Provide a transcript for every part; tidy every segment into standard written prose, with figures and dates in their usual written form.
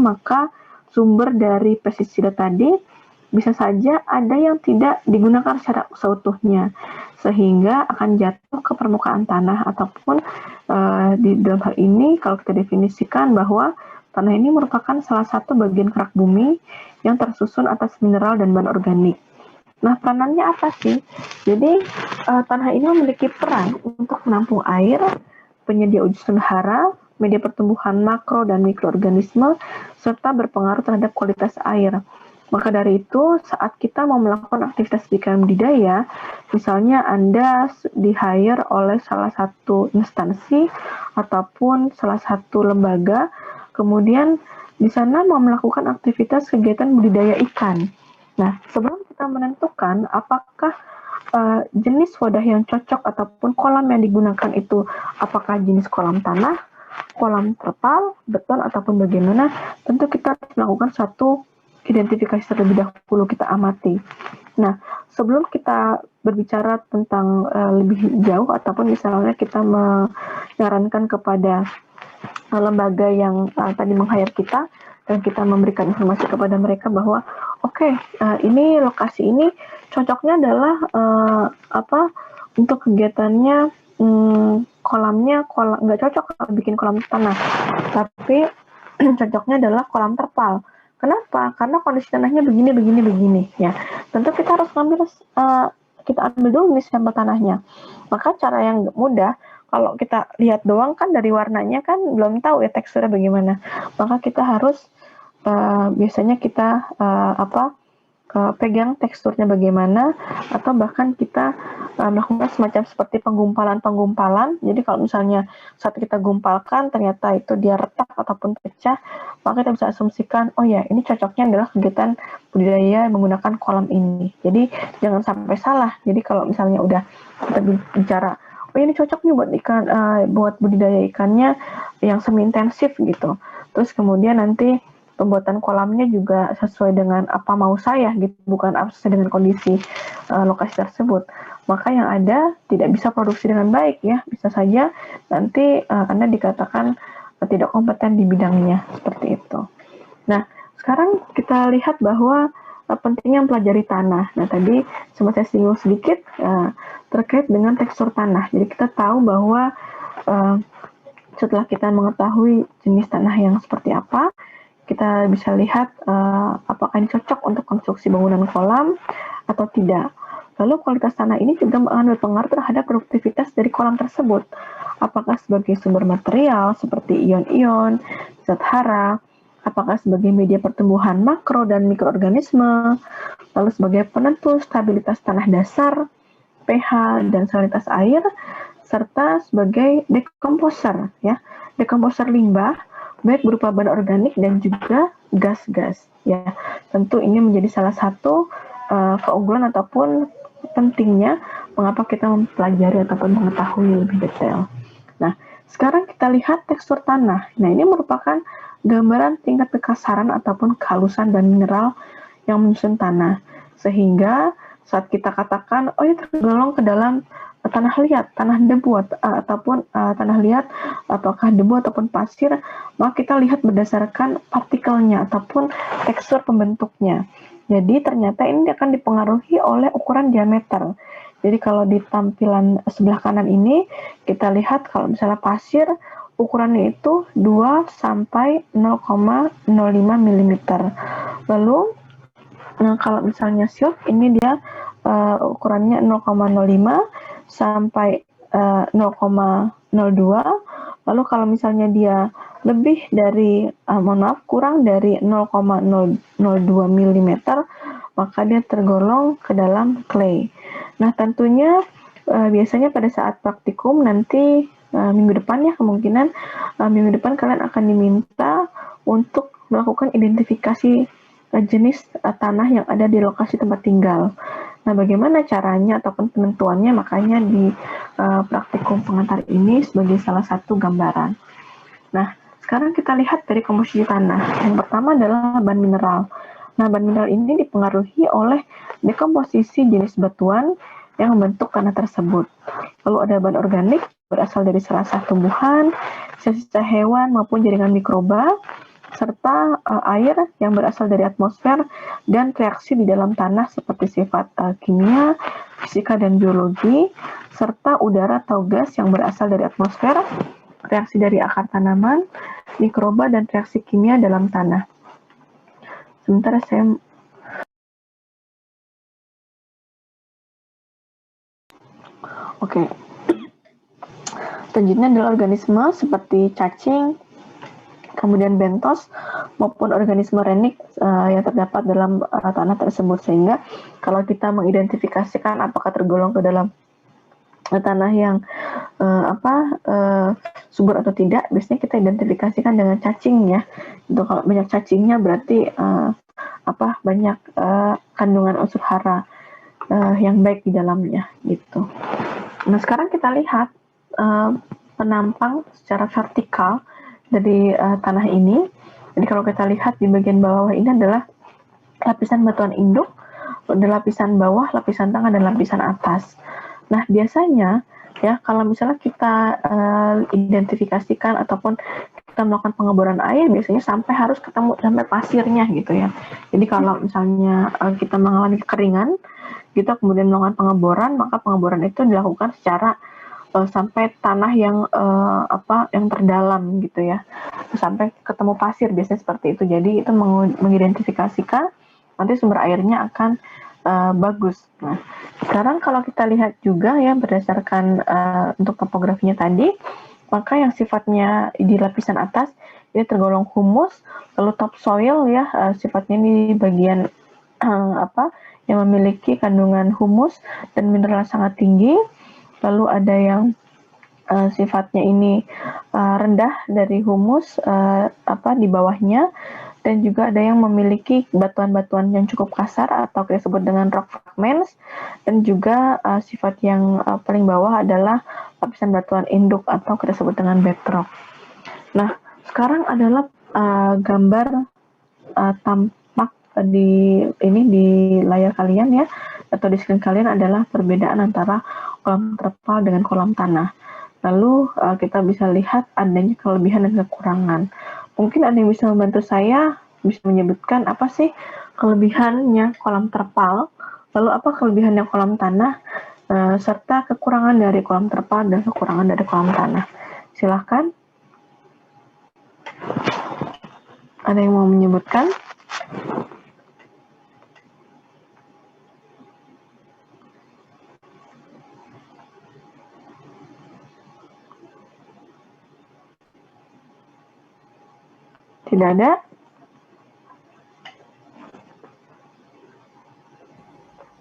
maka sumber dari pestisida tadi bisa saja ada yang tidak digunakan secara seutuhnya, sehingga akan jatuh ke permukaan tanah ataupun di dalam hal ini kalau kita definisikan bahwa tanah ini merupakan salah satu bagian kerak bumi yang tersusun atas mineral dan bahan organik. Nah, peranannya apa sih? Jadi, tanah ini memiliki peran untuk menampung air, penyedia unsur hara, media pertumbuhan makro dan mikroorganisme, serta berpengaruh terhadap kualitas air. Maka dari itu, saat kita mau melakukan aktivitas perikanan budidaya, misalnya Anda di-hire oleh salah satu instansi ataupun salah satu lembaga, kemudian di sana mau melakukan aktivitas kegiatan budidaya ikan. Nah, sebelum kita menentukan apakah jenis wadah yang cocok ataupun kolam yang digunakan itu apakah jenis kolam tanah, kolam terpal, beton ataupun bagaimana, tentu kita harus melakukan satu identifikasi terlebih dahulu, kita amati. Nah, sebelum kita berbicara tentang lebih jauh ataupun misalnya kita menyarankan kepada lembaga yang tadi meng-hire kita dan kita memberikan informasi kepada mereka bahwa oke, ini lokasi ini cocoknya adalah untuk kegiatannya kolamnya nggak cocok kalau bikin kolam tanah, tapi cocoknya adalah kolam terpal. Kenapa? Karena kondisi tanahnya begini ya. Tentu kita harus kita ambil dulu nih sampel tanahnya. Maka cara yang mudah, kalau kita lihat doang kan dari warnanya kan belum tahu ya teksturnya bagaimana. Maka kita harus biasanya kita pegang teksturnya bagaimana, atau bahkan kita melakukan semacam seperti penggumpalan. Jadi kalau misalnya saat kita gumpalkan ternyata itu dia retak ataupun pecah, maka kita bisa asumsikan, oh ya ini cocoknya adalah kegiatan budidaya menggunakan kolam ini. Jadi jangan sampai salah. Jadi kalau misalnya udah kita bicara, oh ini cocok nih buat ikan, buat budidaya ikannya yang semi intensif gitu. Terus kemudian nanti pembuatan kolamnya juga sesuai dengan apa mau saya gitu, bukan sesuai dengan kondisi lokasi tersebut. Maka yang ada tidak bisa produksi dengan baik ya, bisa saja nanti Anda dikatakan tidak kompeten di bidangnya, seperti itu. Nah, sekarang kita lihat bahwa pentingnya mempelajari tanah. Nah, tadi sempat saya singgung sedikit terkait dengan tekstur tanah. Jadi kita tahu bahwa setelah kita mengetahui jenis tanah yang seperti apa, kita bisa lihat apakah ini cocok untuk konstruksi bangunan kolam atau tidak. Lalu kualitas tanah ini juga akan berpengaruh terhadap produktivitas dari kolam tersebut. Apakah sebagai sumber material seperti ion-ion, zat hara, apakah sebagai media pertumbuhan makro dan mikroorganisme, lalu sebagai penentu stabilitas tanah dasar, pH, dan salinitas air, serta sebagai dekomposer, ya, dekomposer limbah, baik berupa bahan organik dan juga gas-gas. Ya, tentu ini menjadi salah satu keunggulan ataupun pentingnya mengapa kita mempelajari ataupun mengetahui lebih detail. Nah, sekarang kita lihat tekstur tanah. Nah, ini merupakan gambaran tingkat kekasaran ataupun kehalusan dan mineral yang menyusun tanah. Sehingga saat kita katakan, oh ini tergolong ke dalam tanah liat, tanah debu ataupun tanah liat, apakah debu ataupun pasir, maka kita lihat berdasarkan partikelnya ataupun tekstur pembentuknya. Jadi ternyata ini akan dipengaruhi oleh ukuran diameter. Jadi kalau di tampilan sebelah kanan ini kita lihat kalau misalnya pasir ukurannya itu 2 sampai 0,05 mm. Lalu kalau misalnya silt ini dia ukurannya 0,05 sampai 0,02. Lalu kalau misalnya dia lebih dari kurang dari 0,02 mm, maka dia tergolong ke dalam clay. Nah, tentunya biasanya pada saat praktikum nanti minggu depan ya, kemungkinan minggu depan kalian akan diminta untuk melakukan identifikasi jenis tanah yang ada di lokasi tempat tinggal. Nah, bagaimana caranya ataupun penentuannya, makanya di praktikum pengantar ini sebagai salah satu gambaran. Nah, sekarang kita lihat dari komposisi tanah. Yang pertama adalah bahan mineral. Nah, bahan mineral ini dipengaruhi oleh dekomposisi jenis batuan yang membentuk tanah tersebut. Lalu ada bahan organik berasal dari serasa tumbuhan, sisa-sisa hewan maupun jaringan mikroba, serta air yang berasal dari atmosfer dan reaksi di dalam tanah seperti sifat kimia, fisika dan biologi, serta udara atau gas yang berasal dari atmosfer, reaksi dari akar tanaman, mikroba dan reaksi kimia dalam tanah. Sementara saya selanjutnya adalah organisme seperti cacing, kemudian bentos maupun organisme renik yang terdapat dalam tanah tersebut, sehingga kalau kita mengidentifikasikan apakah tergolong ke dalam tanah yang subur atau tidak, biasanya kita identifikasikan dengan cacingnya. Itu kalau banyak cacingnya berarti banyak kandungan unsur hara yang baik di dalamnya gitu. Nah, sekarang kita lihat penampang secara vertikal dari tanah ini. Jadi kalau kita lihat di bagian bawah ini adalah lapisan batuan induk, lapisan bawah, lapisan tengah, dan lapisan atas. Nah, biasanya ya kalau misalnya kita identifikasikan ataupun kita melakukan pengeboran air, biasanya harus ketemu sampai pasirnya gitu ya. Jadi kalau misalnya kita mengalami kekeringan, kita kemudian melakukan pengeboran, maka pengeboran itu dilakukan secara sampai tanah yang terdalam gitu ya, sampai ketemu pasir, biasanya seperti itu. Jadi itu mengidentifikasikan nanti sumber airnya akan bagus. Nah, sekarang kalau kita lihat juga ya berdasarkan untuk topografinya tadi, maka yang sifatnya di lapisan atas ini tergolong humus, lalu topsoil ya sifatnya di bagian yang memiliki kandungan humus dan mineral sangat tinggi. Lalu ada yang sifatnya ini rendah dari humus di bawahnya, dan juga ada yang memiliki batuan-batuan yang cukup kasar atau kita sebut dengan rock fragments, dan juga sifat yang paling bawah adalah lapisan batuan induk atau kita sebut dengan bedrock. Nah, sekarang adalah gambar tampak di layar kalian ya, atau di screen kalian adalah perbedaan antara kolam terpal dengan kolam tanah. Lalu kita bisa lihat adanya kelebihan dan kekurangan. Mungkin ada yang bisa membantu saya, bisa menyebutkan apa sih kelebihannya kolam terpal, lalu apa kelebihannya kolam tanah, serta kekurangan dari kolam terpal dan kekurangan dari kolam tanah. Silahkan. Ada yang mau menyebutkan? Tidak ada?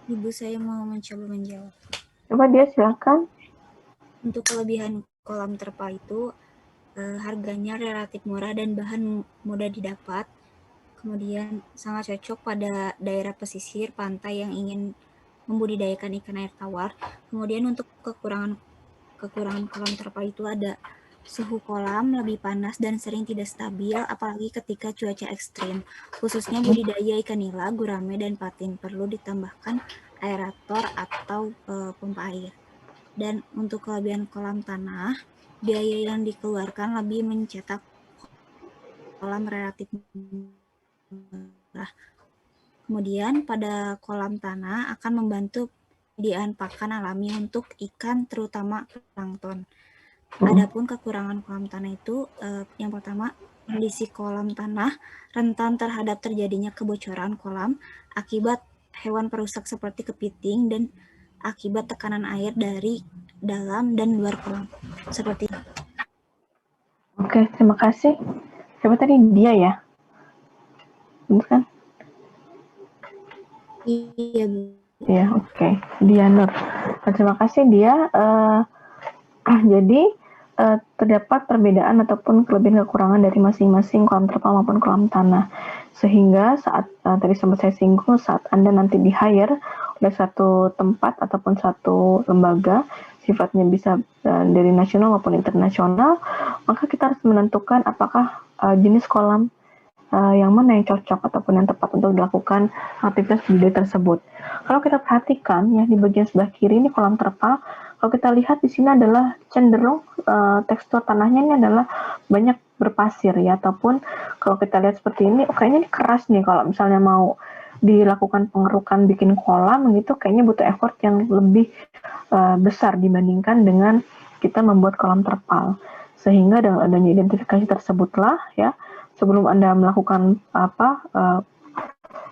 Ibu, saya mau mencoba menjawab. Coba dia, silakan. Untuk kelebihan kolam terpal itu harganya relatif murah dan bahan mudah didapat. Kemudian sangat cocok pada daerah pesisir pantai yang ingin membudidayakan ikan air tawar. Kemudian untuk kekurangan kolam terpal itu ada suhu kolam lebih panas dan sering tidak stabil, apalagi ketika cuaca ekstrim. Khususnya budidaya ikan nila, gurame, dan patin perlu ditambahkan aerator atau pompa air. Dan untuk kelebihan kolam tanah, biaya yang dikeluarkan lebih mencetak kolam relatif murah. Kemudian pada kolam tanah akan membantu penyediaan pakan alami untuk ikan, terutama plankton. Adapun kekurangan kolam tanah itu, yang pertama, kondisi kolam tanah rentan terhadap terjadinya kebocoran kolam akibat hewan perusak seperti kepiting dan akibat tekanan air dari dalam dan luar kolam. Seperti itu. Oke, terima kasih. Siapa tadi? Dia ya? Benar kan? Iya, Bu. Iya, oke. Dia Nur. Terima kasih dia. Jadi terdapat perbedaan ataupun kelebihan kekurangan dari masing-masing kolam terpal maupun kolam tanah, sehingga saat tadi sempat saya singgung, saat Anda nanti di hire oleh satu tempat ataupun satu lembaga, sifatnya bisa dari nasional maupun internasional, maka kita harus menentukan apakah jenis kolam yang mana yang cocok ataupun yang tepat untuk dilakukan aktivitas budidaya tersebut. Kalau kita perhatikan ya di bagian sebelah kiri ini kolam terpal, kalau kita lihat di sini adalah cenderung tekstur tanahnya ini adalah banyak berpasir ya, ataupun kalau kita lihat seperti ini, kayaknya ini keras nih kalau misalnya mau dilakukan pengerukan bikin kolam gitu, kayaknya butuh effort yang lebih besar dibandingkan dengan kita membuat kolam terpal. Sehingga dengan adanya identifikasi tersebutlah ya, sebelum Anda melakukan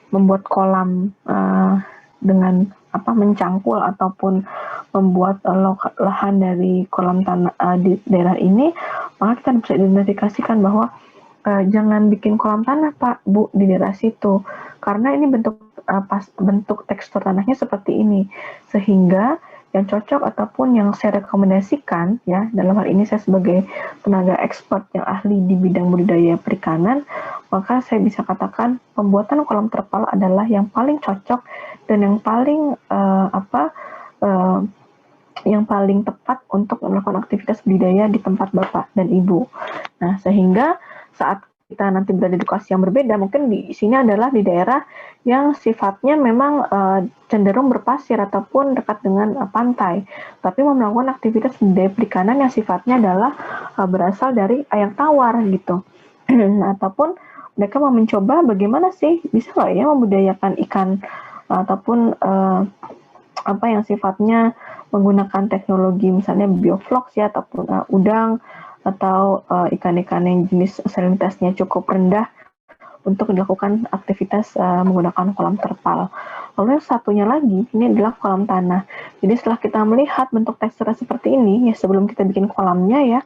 membuat kolam dengan mencangkul ataupun membuat lahan dari kolam tanah di daerah ini, maka kita bisa identifikasikan bahwa jangan bikin kolam tanah Pak, Bu, di daerah situ, karena ini bentuk tekstur tanahnya seperti ini, sehingga yang cocok ataupun yang saya rekomendasikan ya, dalam hal ini saya sebagai tenaga expert yang ahli di bidang budidaya perikanan, maka saya bisa katakan pembuatan kolam terpal adalah yang paling cocok dan yang paling yang paling tepat untuk melakukan aktivitas budidaya di tempat Bapak dan Ibu. Nah, sehingga saat kita nanti berada di lokasi yang berbeda, mungkin di sini adalah di daerah yang sifatnya memang cenderung berpasir ataupun dekat dengan pantai, tapi mau melakukan aktivitas budidaya perikanan yang sifatnya adalah berasal dari air tawar gitu. Ataupun mereka mau mencoba bagaimana sih bisa nggak ya membudidayakan ikan ataupun yang sifatnya menggunakan teknologi misalnya bioflocs ya, ataupun udang atau ikan-ikan yang jenis salinitasnya cukup rendah untuk dilakukan aktivitas menggunakan kolam terpal. Lalu yang satunya lagi, ini adalah kolam tanah. Jadi setelah kita melihat bentuk teksturnya seperti ini, ya sebelum kita bikin kolamnya ya,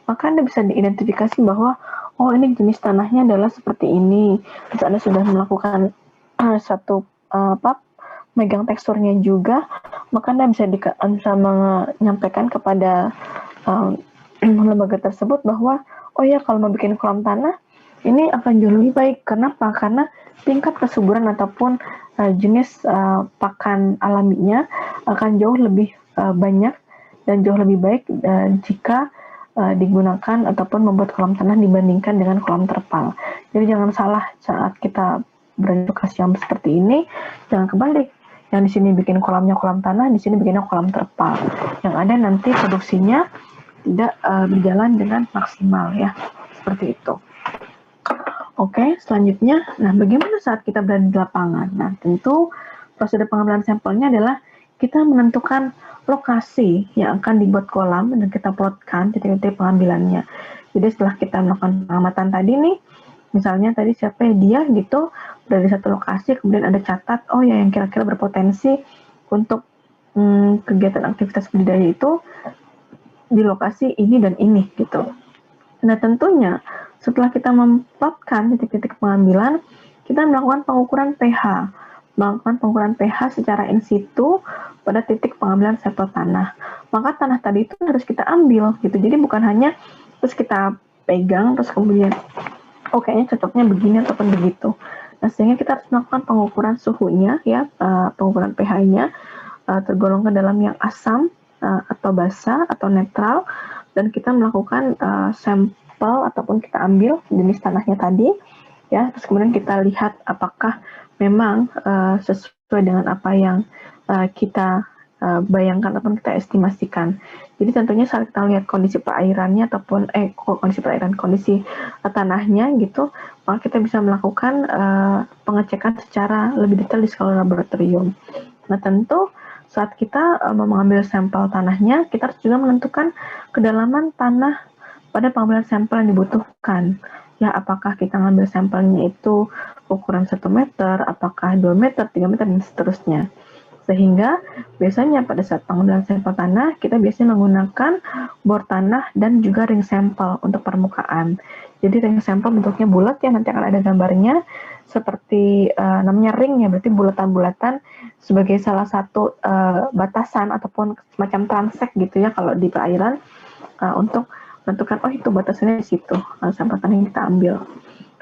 maka Anda bisa diidentifikasi bahwa, oh ini jenis tanahnya adalah seperti ini. Terus Anda sudah melakukan satu megang teksturnya juga, maka Anda bisa menyampaikan kepada lembaga tersebut bahwa, oh ya kalau mau bikin kolam tanah, ini akan jauh lebih baik. Kenapa? Karena tingkat kesuburan ataupun jenis pakan alaminya akan jauh lebih banyak dan jauh lebih baik jika digunakan ataupun membuat kolam tanah dibandingkan dengan kolam terpal. Jadi jangan salah saat kita beredukasi yang seperti ini, jangan kebalik. Yang di sini bikin kolamnya kolam tanah, di sini bikinnya kolam terpal. Yang ada nanti produksinya tidak berjalan dengan maksimal ya, seperti itu. Oke, selanjutnya, nah bagaimana saat kita berada di lapangan? Nah, tentu prosedur pengambilan sampelnya adalah kita menentukan lokasi yang akan dibuat kolam dan kita plotkan titik-titik pengambilannya. Jadi setelah kita melakukan pengamatan tadi nih, misalnya tadi siapa ya dia gitu, dari satu lokasi, kemudian ada catat, oh ya yang kira-kira berpotensi untuk kegiatan aktivitas budidaya itu di lokasi ini dan ini gitu. Nah tentunya setelah kita memplotkan titik-titik pengambilan, kita melakukan pengukuran pH. Melakukan pengukuran pH secara in situ pada titik pengambilan sampel tanah. Maka tanah tadi itu harus kita ambil gitu. Jadi bukan hanya terus kita pegang terus kemudian oh kayaknya cocoknya begini ataupun begitu. Nah sehingga kita harus melakukan pengukuran suhunya ya, pengukuran pH-nya tergolong ke dalam yang asam atau basa atau netral, dan kita melakukan sampel ataupun kita ambil jenis tanahnya tadi ya, terus kemudian kita lihat apakah memang sesuai dengan apa yang kita bayangkan ataupun kita estimasikan. Jadi tentunya saat kita lihat kondisi perairannya ataupun kondisi tanahnya gitu, maka kita bisa melakukan pengecekan secara lebih detail di skala laboratorium. Nah tentu saat kita mengambil sampel tanahnya, kita harus juga menentukan kedalaman tanah pada pengambilan sampel yang dibutuhkan. Ya, apakah kita ngambil sampelnya itu ukuran 1 meter, apakah 2 meter, 3 meter, dan seterusnya. Sehingga biasanya pada saat pengambilan sampel tanah, kita biasanya menggunakan bor tanah dan juga ring sampel untuk permukaan. Jadi ring sampel bentuknya bulat ya, nanti akan ada gambarnya seperti namanya ring ya, berarti bulatan-bulatan sebagai salah satu batasan ataupun semacam transek gitu ya kalau di perairan untuk menentukan oh itu batasannya di situ sampel tanah yang kita ambil.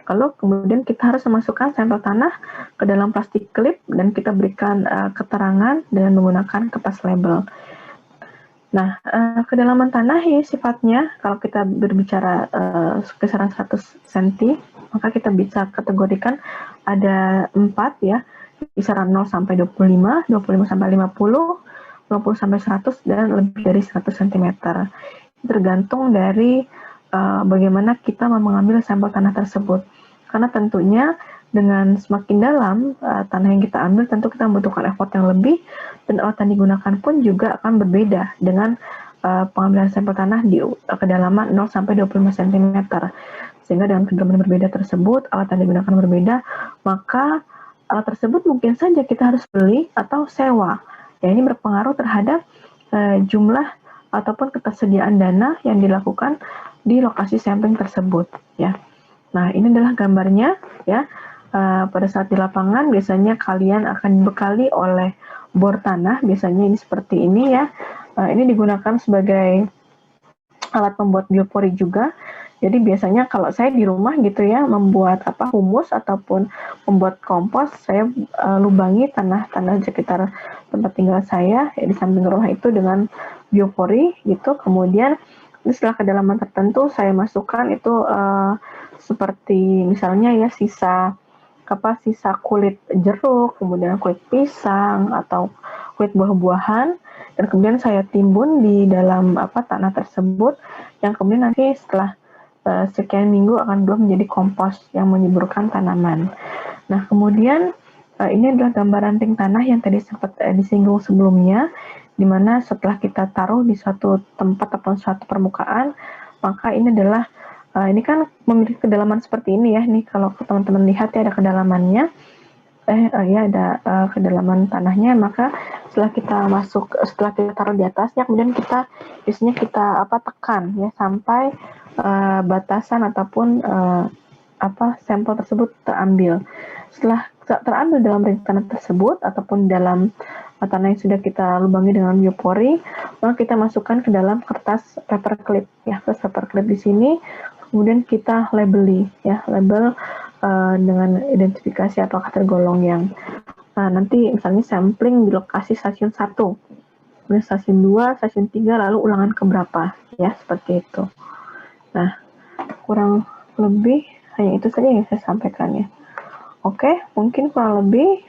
Lalu kemudian kita harus memasukkan sampel tanah ke dalam plastik klip dan kita berikan keterangan dengan menggunakan kertas label. Nah, kedalaman tanah ya sifatnya kalau kita berbicara kisaran 100 cm, maka kita bisa kategorikan ada 4 ya, kisaran 0 sampai 25, 25 sampai 50, 50 sampai 100 dan lebih dari 100 cm. Tergantung dari bagaimana kita mengambil sampel tanah tersebut. Karena tentunya dengan semakin dalam tanah yang kita ambil, tentu kita membutuhkan effort yang lebih, dan alat yang digunakan pun juga akan berbeda dengan pengambilan sampel tanah di kedalaman 0 sampai 25 cm. Sehingga dengan kedalaman berbeda tersebut, alat yang digunakan berbeda, maka alat tersebut mungkin saja kita harus beli atau sewa. Ya, ini berpengaruh terhadap jumlah ataupun ketersediaan dana yang dilakukan di lokasi sampling tersebut, ya. Nah, ini adalah gambarnya, ya. Pada saat di lapangan biasanya kalian akan dibekali oleh bor tanah, biasanya ini seperti ini, ya. Ini digunakan sebagai alat membuat biopori juga. Jadi biasanya kalau saya di rumah gitu ya, membuat humus ataupun membuat kompos, saya lubangi tanah-tanah sekitar tempat tinggal saya ya, di samping rumah itu dengan biopori gitu. Kemudian setelah kedalaman tertentu saya masukkan itu seperti misalnya ya sisa kulit jeruk, kemudian kulit pisang atau kulit buah-buahan, dan kemudian saya timbun di dalam tanah tersebut, yang kemudian nanti setelah sekian minggu akan berubah menjadi kompos yang menyuburkan tanaman. Nah, kemudian ini adalah gambar ranting tanah yang tadi sempat disinggung sebelumnya, di mana setelah kita taruh di suatu tempat atau suatu permukaan, maka ini adalah ini kan memiliki kedalaman seperti ini ya. Nih kalau teman-teman lihat ya ada kedalamannya. Ya ada kedalaman tanahnya, maka setelah kita taruh di atasnya, kemudian biasanya kita tekan ya sampai batasan ataupun sampel tersebut terambil. Setelah terambil dalam ring tanah tersebut ataupun dalam tanah yang sudah kita lubangi dengan biopori, maka kita masukkan ke dalam kertas paperclip ya, kertas paperclip di sini, kemudian kita label dengan identifikasi atau tergolong yang nanti misalnya sampling di lokasi stasiun 1, kemudian stasiun 2, stasiun 3, lalu ulangan keberapa ya, seperti itu. Nah, kurang lebih hanya itu saja yang saya sampaikan ya. Oke, mungkin kurang lebih